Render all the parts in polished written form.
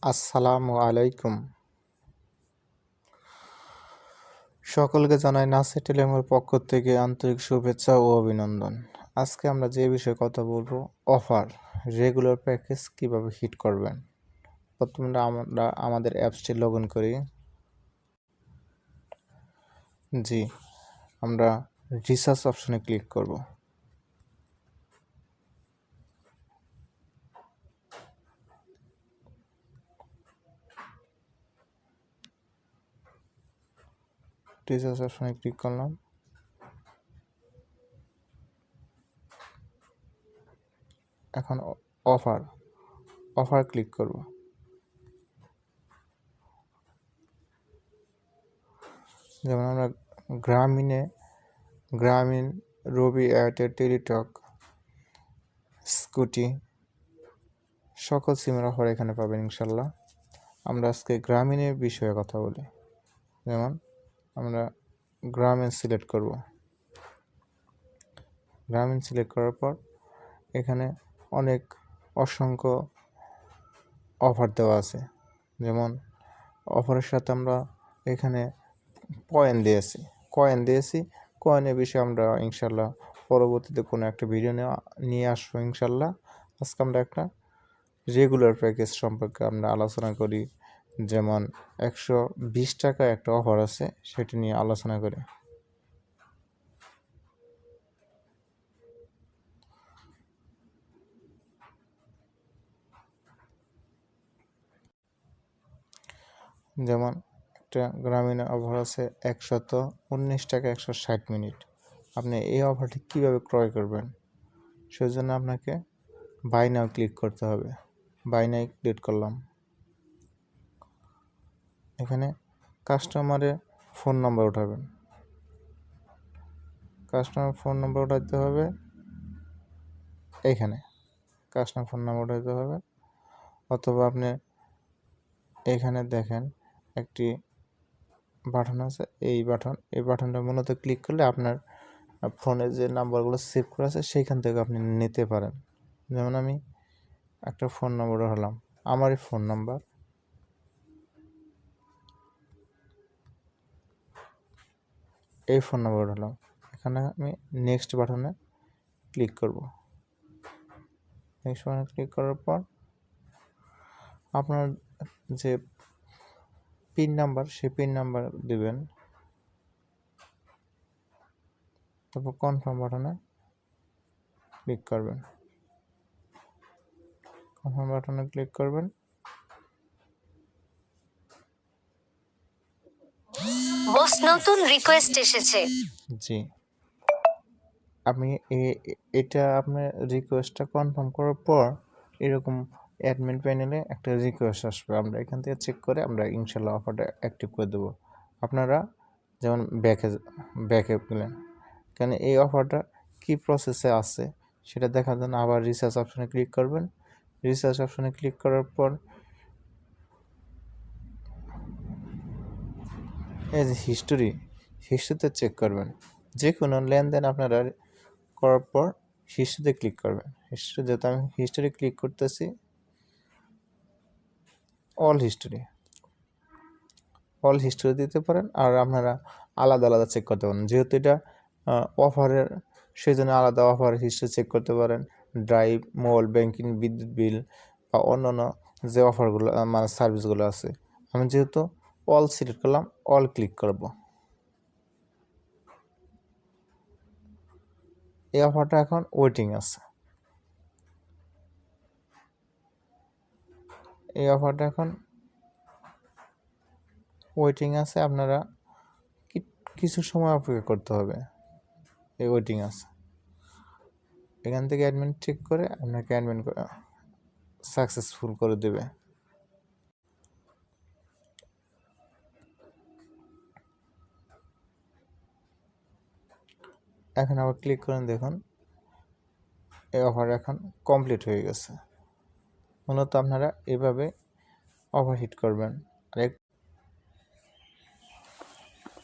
আসসালামু আলাইকুম। সকলকে জানাই নাসির টেলিকমের পক্ষ থেকে আন্তরিক শুভেচ্ছা ও অভিনন্দন। আজকে আমরা যে বিষয়ে কথা বলবো, অফার রেগুলার প্যাকেজ কিভাবে হিট করবেন। প্রথমে আমরা আমাদের অ্যাপসটি লগ ইন করি। আমরা রিসার্চ অপশনে ক্লিক করব। রিসার্চ অপশনে ক্লিক করলাম। এখন অফার ক্লিক করব। যেমন আমরা গ্রামীণ, রবি, এয়ারটেল, টেলিটক, স্কুটি সকল সিমের অফার এখানে পাবেন ইনশাল্লাহ। আমরা আজকে গ্রামীণের বিষয়ে কথা বলি। যেমন আমরা গ্রামীণ সিলেক্ট করব। গ্রামীণ সিলেক্ট করার পর এখানে অসংখ্য অফার দেওয়া আছে। যেমন অফারের সাথে আমরা এখানে কয়েন দিয়েছি। কয়েনের বিষয়ে আমরা ইনশাল্লাহ পরবর্তীতে কোনো একটা ভিডিও নিয়ে আসবো ইনশাল্লাহ। আজকে আমরা একটা রেগুলার প্যাকেজ সম্পর্কে আমরা আলোচনা করি। যেমন 120 টাকা একটা অফার আছে, সেটি নিয়ে আলোচনা করি। যেমন একটা গ্রামীণ অফার আছে 119 টাকা 160 মিনিট। আপনি এই অফারটি কীভাবে ক্রয় করবেন, সেজন্য আপনাকে বাই নাও ক্লিক করতে হবে। বাই নাও ক্লিক করলাম। এখানে কাস্টমারের ফোন নাম্বার উঠাবেন। কাস্টমার ফোন নাম্বার উঠাতে হবে। এইখানে কাস্টমার ফোন নাম্বার উঠাতে হবে, অথবা আপনি এখানে দেখেন একটি বাটন আছে, এই বাটনটা মূলত ক্লিক করলে আপনার ফোনে যে নাম্বারগুলো সেভ করা আছে সেইখান থেকে আপনি নিতে পারেন। যেমন আমি একটা ফোন নাম্বার হলাম, আমারই ফোন নাম্বার, এই ফোন নাম্বার হলাম। এখানে আমি নেক্সট বাটনে ক্লিক করব। নেক্সট বাটনে ক্লিক করার পর আপনার যে পিন নাম্বার, সেই পিন নাম্বার দিবেন। তারপর কনফার্ম বাটনে ক্লিক করবেন। কনফার্ম বাটনে ক্লিক করবেন। বস, নতুন রিকোয়েস্ট এসেছে। আপনি এটা আপনার রিকোয়েস্টটা কনফার্ম করার পর এরকম অ্যাডমিন প্যানেলে একটা রিকোয়েস্ট আসবে। আমরা এখান থেকে চেক করে আমরা ইনশাল্লাহ অফারটা অ্যাক্টিভ করে দেবো। আপনারা যেমন ব্যাকে গেলেন, কারণ এই অফারটা কি প্রসেসে আছে সেটা দেখার জন্য আবার রিসার্চ অপশনে ক্লিক করবেন। রিসার্চ অপশনে ক্লিক করার পর এই যে হিস্ট্রিতে চেক করবেন। যে কোনো লেনদেন আপনারা করার পর হিস্ট্রিতে ক্লিক করবেন। যেহেতু আমি হিস্ট্রি ক্লিক করতেছি, অল হিস্ট্রি দিতে পারেন। আর আপনারা আলাদা চেক করতে পারেন, যেহেতু এটা অফারের, সেই জন্য আলাদা অফার হিস্ট্রি চেক করতে পারেন। ড্রাইভ, মোবাইল ব্যাংকিং, বিদ্যুৎ বিল বা অন্যান্য যে অফারগুলো মানে সার্ভিসগুলো আছে। আমি যেহেতু অল সিলেক্ট করলাম, অল ক্লিক করব। এই অফারটা এখন ওয়েটিং আছে। আপনারা কিছু সময় অপেক্ষা করতে হবে। এই ওয়েটিং আছে। এখান থেকে অ্যাডমিন চেক করে আপনাকে সাকসেসফুল করে দেবে। এখন আবার ক্লিক করেন, দেখুন এই অফার এখন কমপ্লিট হয়ে গেছে। মূলত আপনারা এভাবে ওভারহিট করবেন। আর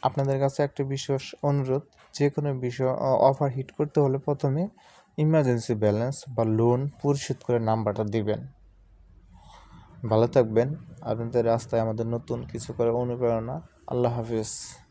আপনাদের কাছে একটা বিশেষ অনুরোধ, যে কোনো বিষয় ওভারহিট করতে হলে প্রথমে ইমার্জেন্সি ব্যালেন্স বা লোন পরিশোধ করে নাম্বারটা দিবেন। ভালো থাকবেন। আপনাদের রাস্তায় আমাদের নতুন কিছু করার অনুপ্রেরণা। আল্লাহ হাফিজ।